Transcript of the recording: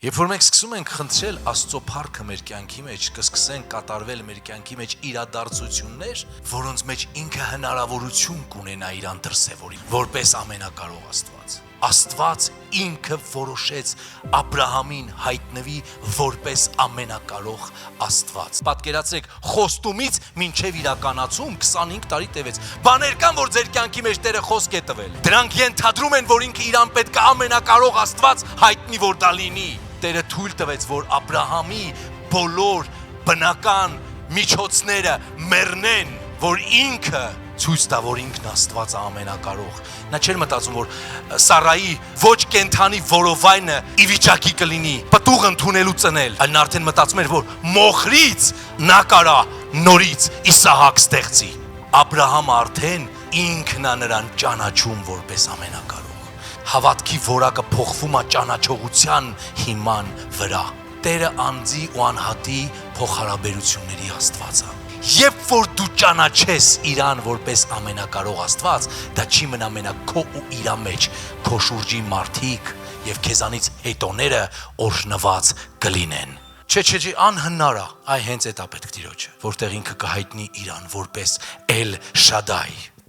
Երբ որ մենք սկսում ենք խնդրել Աստծո փառքը մեր կյանքի մեջ, կսկսեն կատարվել մեր կյանքի մեջ իրադարձություններ, որոնց մեջ ինքը հնարավորություն կունենա իրան դրսևորի, որպես ամենակարող Աստված։ Աստված ինքը որոշեց Աբրահամին հայտնվի որպես ամենակարող Աստված։ Պատկերացրեք, խոստումից մինչև իրականացում 25 տարի տևեց։ Բաներ կան, որ ձեր կյանքի մեջ Տերը խոսք է տվել։ Դրանք ենթադրում են, որ ինքը իրան պետք է ամենակարող Աստված հայտնի, որ դա լինի։ Տերը թույլ տվեց, որ Աբրահամի բոլոր բնական միջոցները մեռնեն, որ ինքը ցույց տա, որ ինքն Աստված է ամենակարող։ Նա չէր մտածում, որ Սարայի ոչ կենթանի որովայնը ի վիճակի կլինի պտուղ ընդունելու ծնել, այլ նա արդեն մտածում էր, որ մոխրից նա կարա նորից Իսահակ ստեղծի։ Աբրահամը արդեն ինքն է նրան ճանաչում որպես ամենակարող։ Հավատքի որակը փոխվում է ճանաչողության հիման վրա։ Տերը անձի ու անհատի փոխհարաբերությունների Աստված է։ Երբ որ դու ճանաչես իրան որպես ամենակարող Աստված, դա չի մնա մենակ քո ու իրա մեջ, քո շուրջի մարդիկ եւ քեզանից հետոները օրհնված կլինեն։ Չէ, անհնար է, այ հենց այդ է պետք Տիրոջը, որտեղ ինքը կհայտնի իրան որպես Էլ Շադայ։